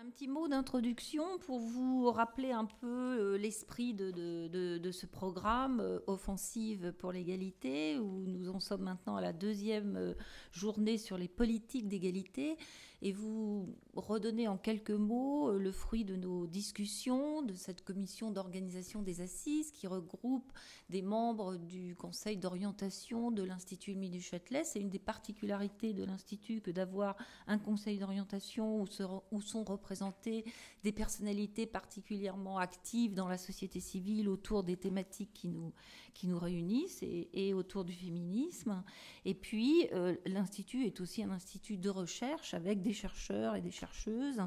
Un petit mot d'introduction pour vous rappeler un peu l'esprit de ce programme Offensive pour l'égalité, où nous en sommes maintenant à la deuxième journée sur les politiques d'égalité, et vous redonner en quelques mots le fruit de nos discussions, de cette commission d'organisation des assises qui regroupe des membres du conseil d'orientation de l'Institut Émile du Châtelet. C'est une des particularités de l'Institut que d'avoir un conseil d'orientation où sont représentées des personnalités particulièrement actives dans la société civile autour des thématiques qui nous réunissent et autour du féminisme. Et puis, l'Institut est aussi un institut de recherche avec des chercheurs et des chercheuses.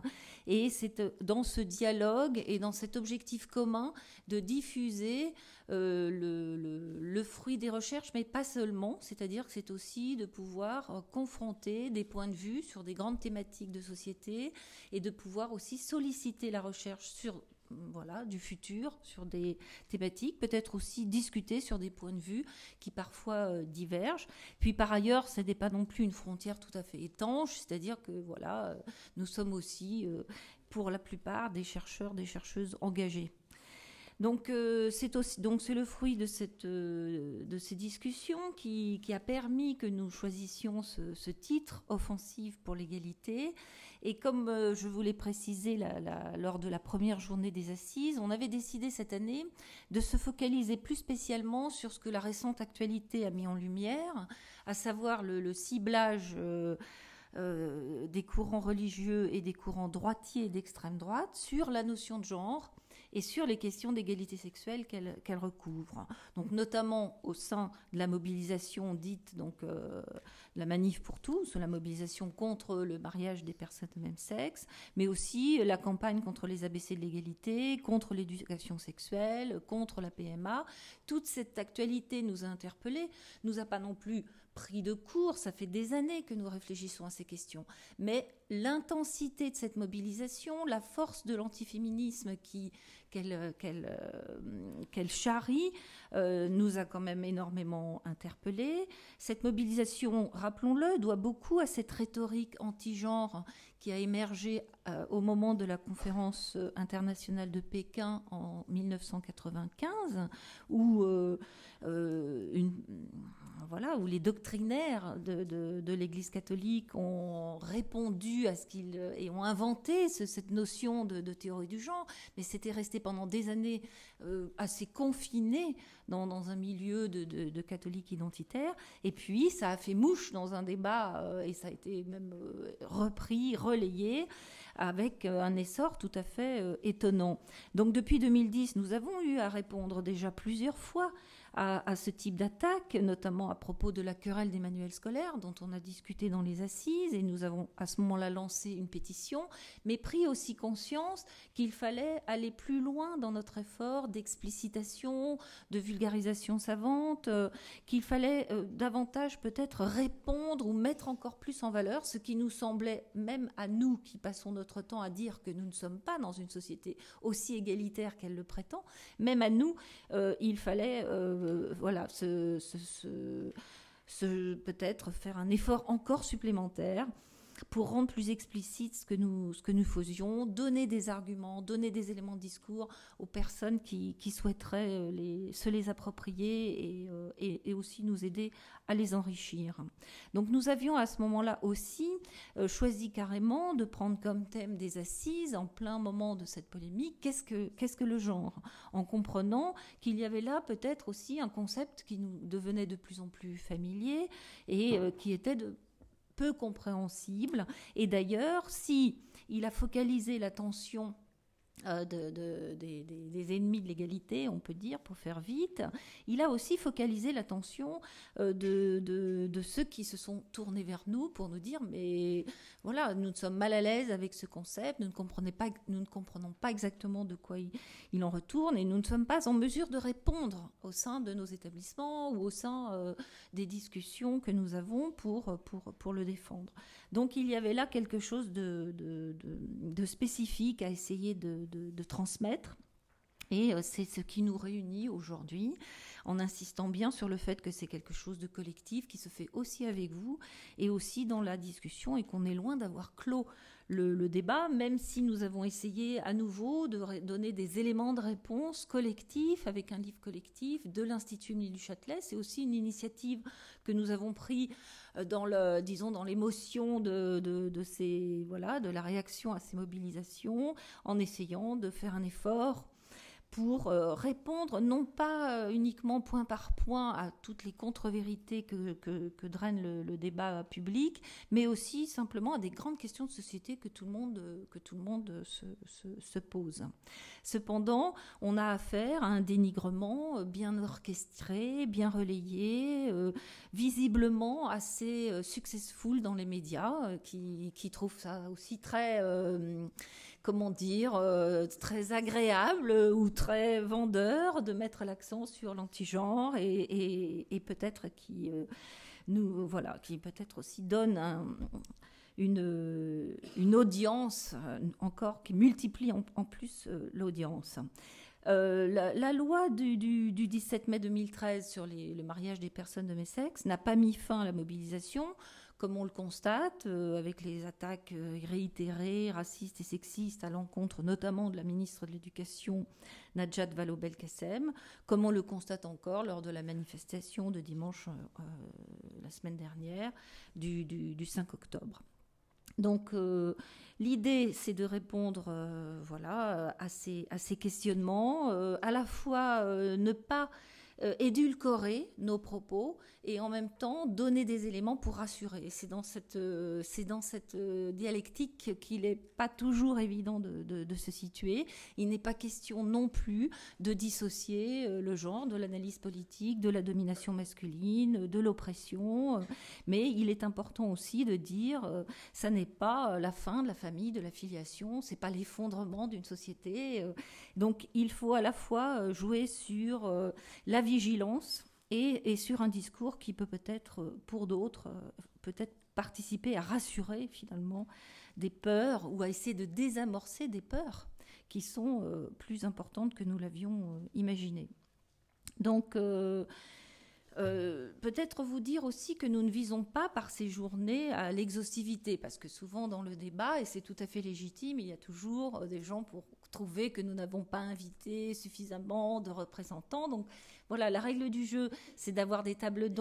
Et c'est dans ce dialogue et dans cet objectif commun de diffuser le fruit des recherches, mais pas seulement. C'est-à-dire que c'est aussi de pouvoir confronter des points de vue sur des grandes thématiques de société et de pouvoir aussi solliciter la recherche sur du futur, sur des thématiques, peut-être aussi discuter sur des points de vue qui parfois divergent. Puis par ailleurs, ce n'est pas non plus une frontière tout à fait étanche, c'est-à-dire que nous sommes aussi, pour la plupart, des chercheurs, des chercheuses engagés. Donc c'est le fruit de ces discussions qui a permis que nous choisissions ce titre, Offensive pour l'égalité. Et comme je vous l'ai précisé lors de la première journée des assises, on avait décidé cette année de se focaliser plus spécialement sur ce que la récente actualité a mis en lumière, à savoir le ciblage des courants religieux et des courants droitiers et d'extrême droite sur la notion de genre et sur les questions d'égalité sexuelle qu'elle recouvre. Donc notamment au sein de la mobilisation dite la manif pour tous, la mobilisation contre le mariage des personnes de même sexe, mais aussi la campagne contre les ABC de l'égalité, contre l'éducation sexuelle, contre la PMA. Toute cette actualité nous a interpellés, nous a pas non plus pris de court, ça fait des années que nous réfléchissons à ces questions. Mais l'intensité de cette mobilisation, la force de l'antiféminisme qu'elle charrie, nous a quand même énormément interpellés. Cette mobilisation, rappelons-le, doit beaucoup à cette rhétorique anti-genre qui a émergé au moment de la conférence internationale de Pékin en 1995, où où les doctrinaires de l'Église catholique ont répondu à et ont inventé cette notion de théorie du genre, mais c'était resté pendant des années assez confiné dans un milieu de catholiques identitaires. Et puis, ça a fait mouche dans un débat et ça a été même repris, relayé, avec un essor tout à fait étonnant. Donc, depuis 2010, nous avons eu à répondre déjà plusieurs fois à ce type d'attaque, notamment à propos de la querelle des manuels scolaires dont on a discuté dans les assises, et nous avons à ce moment-là lancé une pétition, mais pris aussi conscience qu'il fallait aller plus loin dans notre effort d'explicitation, de vulgarisation savante, qu'il fallait davantage peut-être répondre ou mettre encore plus en valeur ce qui nous semblait, même à nous qui passons notre temps à dire que nous ne sommes pas dans une société aussi égalitaire qu'elle le prétend, même à nous, il fallait peut-être faire un effort encore supplémentaire pour rendre plus explicite ce que nous faisions, donner des arguments, donner des éléments de discours aux personnes qui souhaiteraient se les approprier et aussi nous aider à les enrichir. Donc nous avions à ce moment-là aussi choisi carrément de prendre comme thème des assises en plein moment de cette polémique, qu'est-ce que le genre, en comprenant qu'il y avait là peut-être aussi un concept qui nous devenait de plus en plus familier et qui était peu compréhensible. Et d'ailleurs, si il a focalisé l'attention des ennemis de l'égalité, on peut dire, pour faire vite, il a aussi focalisé l'attention de ceux qui se sont tournés vers nous pour nous dire mais voilà, nous sommes mal à l'aise avec ce concept, nous ne comprenons pas exactement de quoi il en retourne et nous ne sommes pas en mesure de répondre au sein de nos établissements ou au sein des discussions que nous avons pour le défendre. Donc il y avait là quelque chose de spécifique à essayer de transmettre. Et c'est ce qui nous réunit aujourd'hui, en insistant bien sur le fait que c'est quelque chose de collectif qui se fait aussi avec vous et aussi dans la discussion, et qu'on est loin d'avoir clos le débat, même si nous avons essayé à nouveau de donner des éléments de réponse collectifs avec un livre collectif de l'Institut Émilie du Châtelet. C'est aussi une initiative que nous avons prise dans l'émotion de la réaction à ces mobilisations, en essayant de faire un effort pour répondre non pas uniquement point par point à toutes les contre-vérités que draine le débat public, mais aussi simplement à des grandes questions de société que tout le monde se pose. Cependant, on a affaire à un dénigrement bien orchestré, bien relayé, visiblement assez successful dans les médias, qui trouvent ça aussi très... très agréable ou très vendeur de mettre l'accent sur l'antigenre et peut-être qui peut-être aussi donne une audience encore qui multiplie en plus l'audience. La loi du 17 mai 2013 sur le mariage des personnes de même sexe n'a pas mis fin à la mobilisation, comme on le constate, avec les attaques réitérées, racistes et sexistes à l'encontre notamment de la ministre de l'Éducation, Najat Vallaud-Belkacem, comme on le constate encore lors de la manifestation de dimanche, la semaine dernière, du 5 octobre. Donc, l'idée, c'est de répondre à ces questionnements, à la fois ne pas édulcorer nos propos et en même temps donner des éléments pour rassurer. C'est dans cette dialectique qu'il n'est pas toujours évident de se situer. Il n'est pas question non plus de dissocier le genre de l'analyse politique, de la domination masculine, de l'oppression, mais il est important aussi de dire ça n'est pas la fin de la famille, de la filiation, c'est pas l'effondrement d'une société. Donc il faut à la fois jouer sur la vigilance et sur un discours qui peut-être, pour d'autres, peut-être participer à rassurer finalement des peurs ou à essayer de désamorcer des peurs qui sont plus importantes que nous l'avions imaginé. Donc, peut-être vous dire aussi que nous ne visons pas par ces journées à l'exhaustivité, parce que souvent dans le débat, et c'est tout à fait légitime, il y a toujours des gens pour trouver que nous n'avons pas invité suffisamment de représentants. Donc voilà, la règle du jeu, c'est d'avoir des tables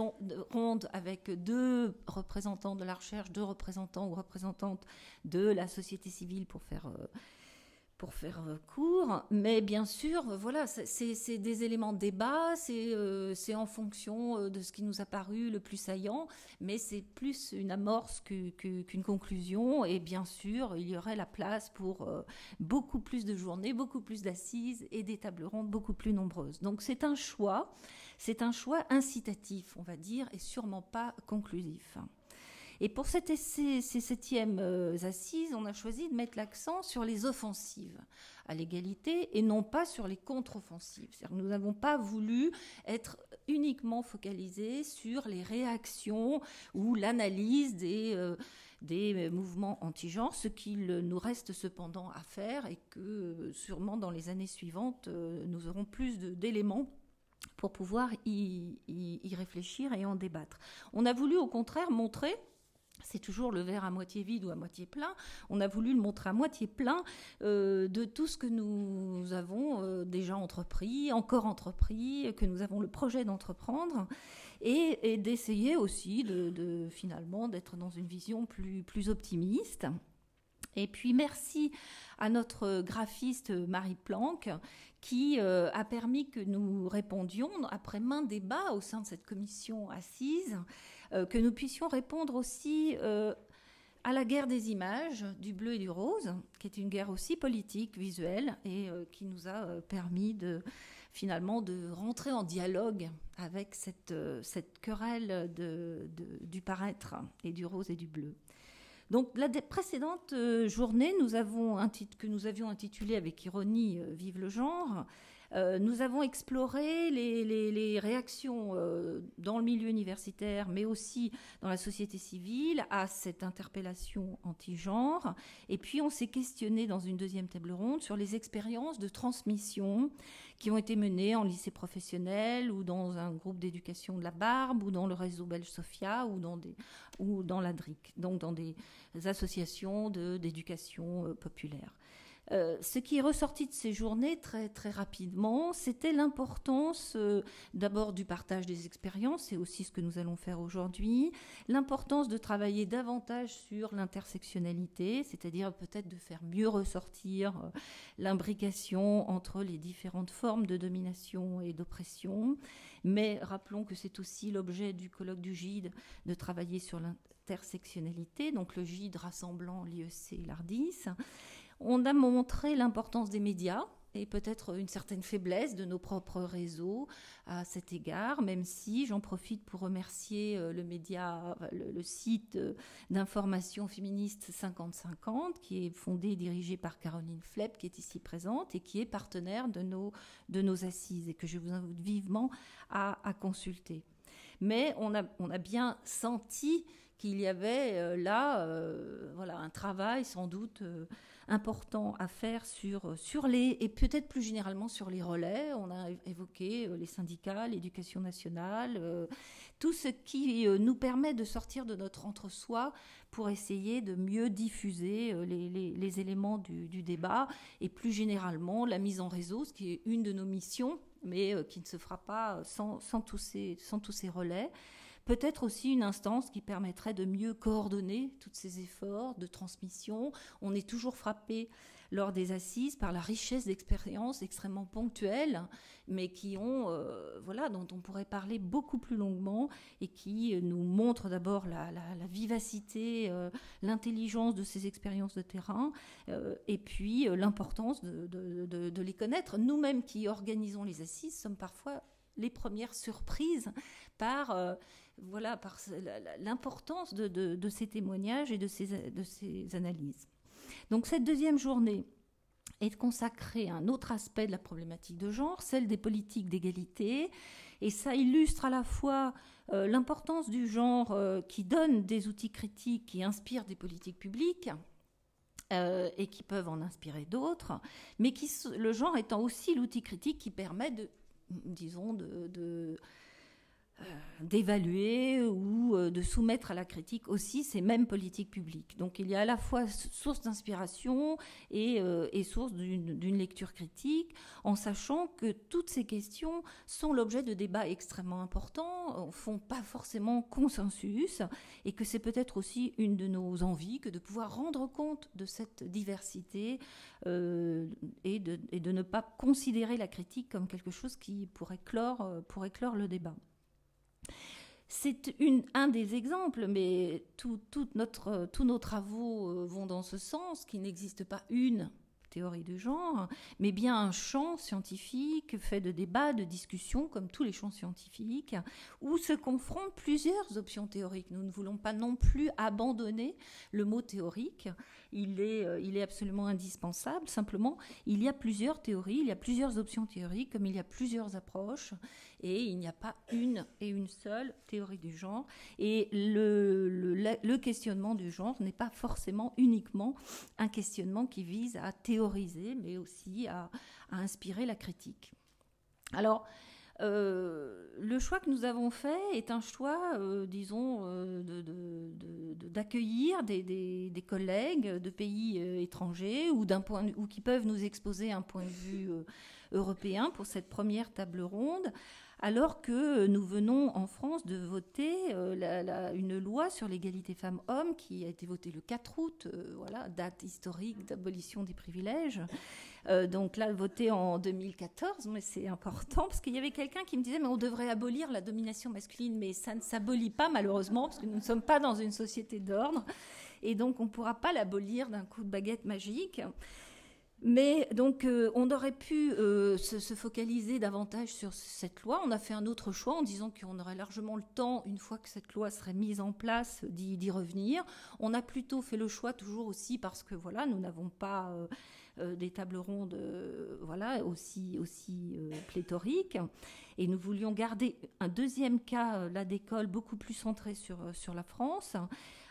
rondes avec 2 représentants de la recherche, 2 représentants ou représentantes de la société civile pour faire court, mais bien sûr, voilà, c'est des éléments de débat, c'est en fonction de ce qui nous a paru le plus saillant, mais c'est plus une amorce qu'une conclusion, et bien sûr, il y aurait la place pour beaucoup plus de journées, beaucoup plus d'assises et des tables rondes beaucoup plus nombreuses. Donc c'est un choix incitatif, on va dire, et sûrement pas conclusif. Et pour ces 7e assises, on a choisi de mettre l'accent sur les offensives à l'égalité et non pas sur les contre-offensives. C'est-à-dire que nous n'avons pas voulu être uniquement focalisés sur les réactions ou l'analyse des mouvements anti-genre, ce qu'il nous reste cependant à faire et que sûrement dans les années suivantes, nous aurons plus d'éléments pour pouvoir y réfléchir et en débattre. On a voulu au contraire montrer, c'est toujours le verre à moitié vide ou à moitié plein, on a voulu le montrer à moitié plein de tout ce que nous avons déjà entrepris, encore entrepris, que nous avons le projet d'entreprendre, et d'essayer aussi finalement d'être dans une vision plus optimiste. Et puis merci à notre graphiste Marie Planck qui a permis que nous répondions, après maints débats au sein de cette commission assise, que nous puissions répondre aussi à la guerre des images, du bleu et du rose, qui est une guerre aussi politique, visuelle, et qui nous a permis finalement de rentrer en dialogue avec cette querelle du paraître et du rose et du bleu. Donc la précédente journée que nous avions intitulée avec ironie « Vive le genre », Nous avons exploré les réactions dans le milieu universitaire, mais aussi dans la société civile, à cette interpellation anti-genre. Et puis, on s'est questionné dans une deuxième table ronde sur les expériences de transmission qui ont été menées en lycée professionnel ou dans un groupe d'éducation de la Barbe ou dans le réseau belge Sophia ou dans la DRIC, donc dans des associations d'éducation populaire. Ce qui est ressorti de ces journées très, très rapidement, c'était l'importance d'abord du partage des expériences, c'est aussi ce que nous allons faire aujourd'hui, l'importance de travailler davantage sur l'intersectionnalité, c'est-à-dire peut-être de faire mieux ressortir l'imbrication entre les différentes formes de domination et d'oppression, mais rappelons que c'est aussi l'objet du colloque du GIDE de travailler sur l'intersectionnalité, donc le GIDE rassemblant l'IEC et l'ARDIS. On a montré l'importance des médias et peut-être une certaine faiblesse de nos propres réseaux à cet égard, même si j'en profite pour remercier le site d'information féministe 50-50, qui est fondé et dirigé par Caroline Flepp, qui est ici présente et qui est partenaire de nos assises et que je vous invite vivement à consulter. Mais on a bien senti qu'il y avait voilà, un travail sans doute important à faire sur et peut-être plus généralement sur les relais. On a évoqué les syndicats, l'éducation nationale, tout ce qui nous permet de sortir de notre entre-soi pour essayer de mieux diffuser les éléments du débat et plus généralement la mise en réseau, ce qui est une de nos missions, mais qui ne se fera pas sans tous ces relais. Peut-être aussi une instance qui permettrait de mieux coordonner tous ces efforts de transmission. On est toujours frappé lors des assises par la richesse d'expériences extrêmement ponctuelles, mais qui dont on pourrait parler beaucoup plus longuement et qui nous montrent d'abord la vivacité, l'intelligence de ces expériences de terrain, et puis l'importance de les connaître. Nous-mêmes qui organisons les assises sommes parfois les premières surprises par l'importance de ces témoignages et de ces analyses. Donc cette deuxième journée est consacrée à un autre aspect de la problématique de genre, celle des politiques d'égalité. Et ça illustre à la fois l'importance du genre qui donne des outils critiques qui inspirent des politiques publiques, et qui peuvent en inspirer d'autres, mais le genre étant aussi l'outil critique qui permet d'évaluer ou de soumettre à la critique aussi ces mêmes politiques publiques. Donc il y a à la fois source d'inspiration et source d'une lecture critique, en sachant que toutes ces questions sont l'objet de débats extrêmement importants, ne font pas forcément consensus, et que c'est peut-être aussi une de nos envies que de pouvoir rendre compte de cette diversité et de ne pas considérer la critique comme quelque chose qui pourrait clore le débat. C'est un des exemples, mais tous nos travaux vont dans ce sens, qu'il n'existe pas une théorie du genre, mais bien un champ scientifique fait de débats, de discussions, comme tous les champs scientifiques, où se confrontent plusieurs options théoriques. Nous ne voulons pas non plus abandonner le mot théorique. Il est absolument indispensable. Simplement, il y a plusieurs théories, il y a plusieurs options théoriques, comme il y a plusieurs approches, et il n'y a pas une seule théorie du genre. Et le questionnement du genre n'est pas forcément uniquement un questionnement qui vise à théoriser, mais aussi à inspirer la critique. Alors, le choix que nous avons fait est un choix, d'accueillir des collègues de pays étrangers ou qui peuvent nous exposer un point de vue européen pour cette première table ronde, alors que nous venons en France de voter une loi sur l'égalité femmes-hommes qui a été votée le 4 août, date historique d'abolition des privilèges. Donc là, votée en 2014, mais c'est important parce qu'il y avait quelqu'un qui me disait mais on devrait abolir la domination masculine, mais ça ne s'abolit pas malheureusement parce que nous ne sommes pas dans une société d'ordre et donc on ne pourra pas l'abolir d'un coup de baguette magique. Mais donc, on aurait pu se focaliser davantage sur cette loi. On a fait un autre choix en disant qu'on aurait largement le temps, une fois que cette loi serait mise en place, d'y revenir. On a plutôt fait le choix, toujours aussi parce que voilà, nous n'avons pas des tables rondes voilà, aussi pléthoriques. Et nous voulions garder un deuxième cas, là, d'école beaucoup plus centré sur la France.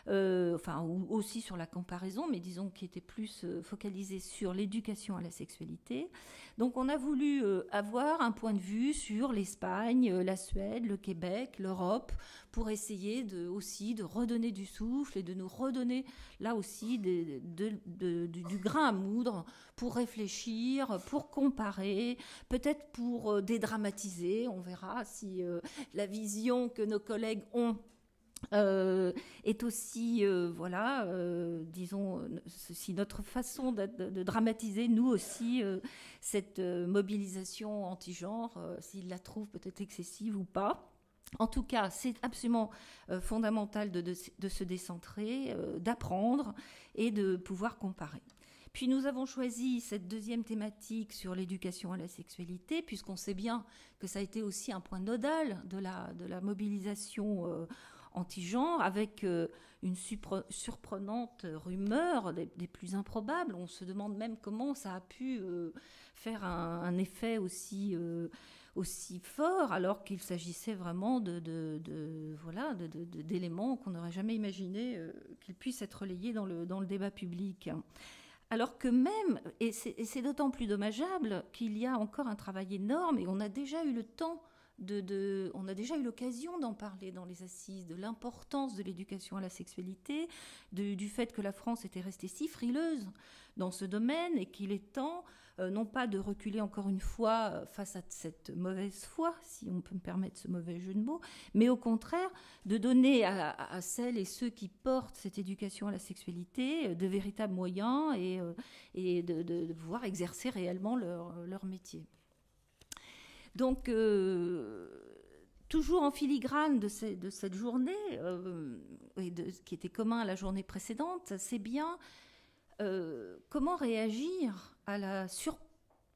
Enfin, ou aussi sur la comparaison, mais disons qui était plus focalisé sur l'éducation à la sexualité. Donc on a voulu avoir un point de vue sur l'Espagne, la Suède, le Québec, l'Europe, pour essayer aussi de redonner du souffle et de nous redonner là aussi du grain à moudre pour réfléchir, pour comparer, peut-être pour dédramatiser. On verra si la vision que nos collègues ont est aussi, voilà, disons, si notre façon de dramatiser, nous aussi, cette mobilisation anti-genre, s'ils la trouvent peut-être excessive ou pas. En tout cas, c'est absolument fondamental de se décentrer, d'apprendre et de pouvoir comparer. Puis nous avons choisi cette deuxième thématique sur l'éducation à la sexualité, puisqu'on sait bien que ça a été aussi un point nodal de la mobilisation anti-genre, avec une surprenante rumeur des plus improbables. On se demande même comment ça a pu faire un effet aussi fort, alors qu'il s'agissait vraiment d'éléments qu'on n'aurait jamais imaginé qu'ils puissent être relayés dans le débat public. Alors que même, et c'est d'autant plus dommageable qu'il y a encore un travail énorme, et on a déjà eu le temps on a déjà eu l'occasion d'en parler dans les assises, de l'importance de l'éducation à la sexualité, du fait que la France était restée si frileuse dans ce domaine et qu'il est temps, non pas de reculer encore une fois face à cette mauvaise foi, si on peut me permettre ce mauvais jeu de mots, mais au contraire de donner à celles et ceux qui portent cette éducation à la sexualité de véritables moyens et de pouvoir exercer réellement leur métier. Donc, toujours en filigrane de cette journée, qui était commun à la journée précédente, c'est bien comment réagir à la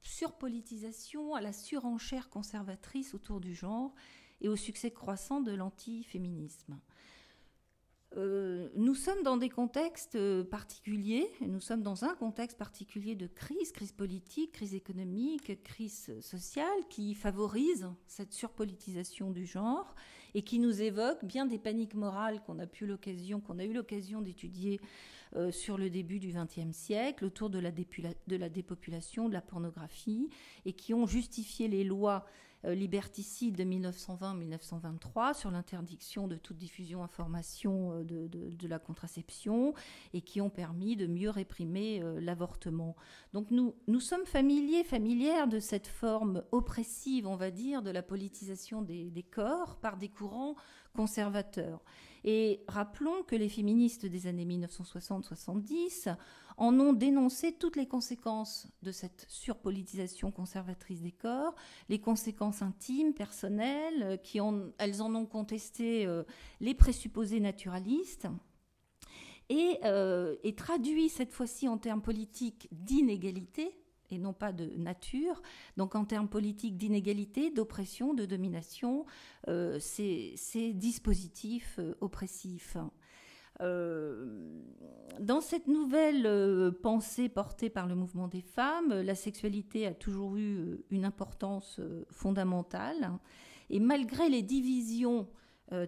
surpolitisation, à la surenchère conservatrice autour du genre et au succès croissant de l'antiféminisme. Nous sommes dans des contextes particuliers, nous sommes dans un contexte particulier de crise politique, crise économique, crise sociale, qui favorise cette surpolitisation du genre et qui nous évoque bien des paniques morales qu'on a eu l'occasion d'étudier sur le début du XXe siècle, autour de la dépopulation, de la pornographie, et qui ont justifié les lois liberticides de 1920-1923 sur l'interdiction de toute diffusion information de la contraception et qui ont permis de mieux réprimer l'avortement. Donc nous sommes familières de cette forme oppressive, on va dire, de la politisation des corps par des courants conservateurs. Et rappelons que les féministes des années 1960-70 en ont dénoncé toutes les conséquences de cette surpolitisation conservatrice des corps, les conséquences intimes, personnelles, elles en ont contesté les présupposés naturalistes et traduit cette fois-ci en termes politiques d'inégalité et non pas de nature, donc en termes politiques d'inégalité, d'oppression, de domination, ces dispositifs oppressifs. Dans cette nouvelle pensée portée par le mouvement des femmes, la sexualité a toujours eu une importance fondamentale, et malgré les divisions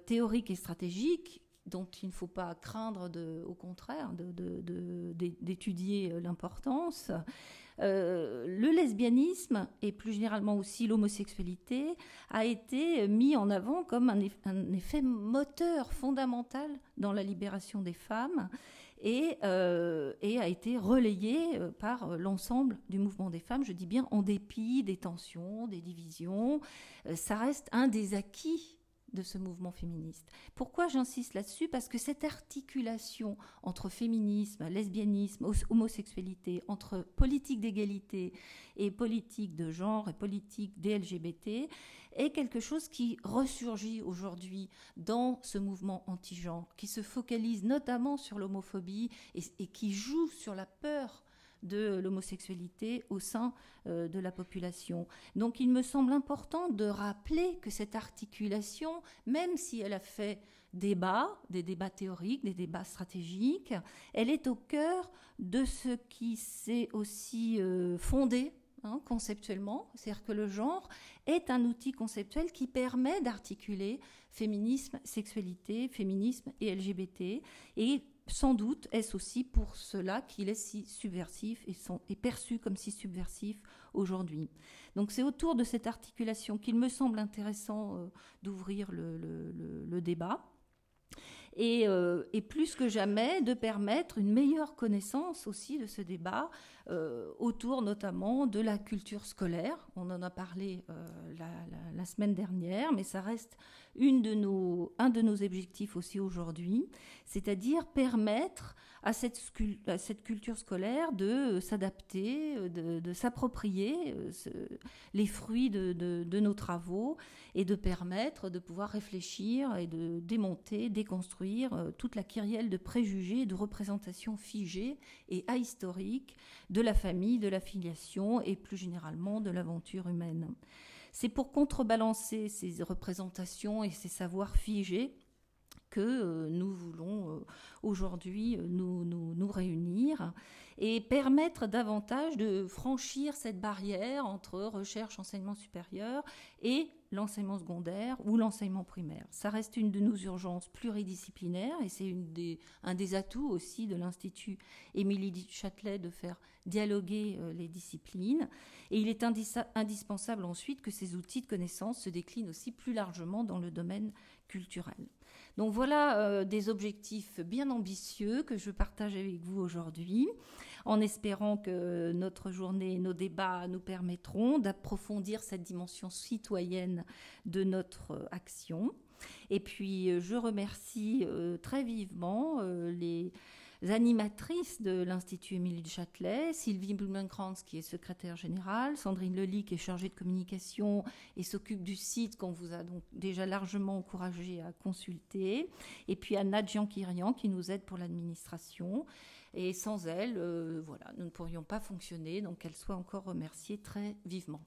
théoriques et stratégiques, dont il ne faut pas craindre, au contraire, d'étudier l'importance, le lesbianisme et plus généralement aussi l'homosexualité a été mis en avant comme un effet moteur fondamental dans la libération des femmes et a été relayé par l'ensemble du mouvement des femmes, je dis bien en dépit des tensions, des divisions. Ça reste un des acquis de ce mouvement féministe. Pourquoi j'insiste là-dessus ? Parce que cette articulation entre féminisme, lesbianisme, homosexualité, entre politique d'égalité et politique de genre et politique des LGBT est quelque chose qui ressurgit aujourd'hui dans ce mouvement anti-genre, qui se focalise notamment sur l'homophobie et qui joue sur la peur de l'homosexualité au sein de la population. Donc il me semble important de rappeler que cette articulation, même si elle a fait débat, des débats théoriques, des débats stratégiques, elle est au cœur de ce qui s'est aussi fondé conceptuellement, c'est-à-dire que le genre est un outil conceptuel qui permet d'articuler féminisme, sexualité, féminisme et LGBT, et sans doute est-ce aussi pour cela qu'il est si subversif et perçu comme si subversif aujourd'hui. Donc c'est autour de cette articulation qu'il me semble intéressant d'ouvrir le débat. Et plus que jamais de permettre une meilleure connaissance aussi de ce débat autour notamment de la culture scolaire. On en a parlé la semaine dernière, mais ça reste un de nos objectifs aussi aujourd'hui, c'est-à-dire permettre à cette culture scolaire de s'adapter, de s'approprier les fruits de nos travaux et de permettre de pouvoir réfléchir et de démonter, déconstruire toute la kyrielle de préjugés et de représentations figées et ahistoriques de la famille, de la filiation et plus généralement de l'aventure humaine. C'est pour contrebalancer ces représentations et ces savoirs figés que nous voulons aujourd'hui nous réunir et permettre davantage de franchir cette barrière entre recherche, enseignement supérieur et l'enseignement secondaire ou l'enseignement primaire. Ça reste une de nos urgences pluridisciplinaires et c'est un des atouts aussi de l'Institut Émilie du Châtelet de faire dialoguer les disciplines. Et il est indispensable ensuite que ces outils de connaissance se déclinent aussi plus largement dans le domaine culturel. Donc voilà des objectifs bien ambitieux que je partage avec vous aujourd'hui, en espérant que notre journée et nos débats nous permettront d'approfondir cette dimension citoyenne de notre action. Et puis je remercie très vivement les animatrices de l'Institut Émilie du Châtelet, Sylvie Blumenkrantz qui est secrétaire générale, Sandrine Lely qui est chargée de communication et s'occupe du site qu'on vous a donc déjà largement encouragé à consulter, et puis Anna Djankirian qui nous aide pour l'administration. Et sans elle, voilà, nous ne pourrions pas fonctionner, donc qu'elle soit encore remerciée très vivement.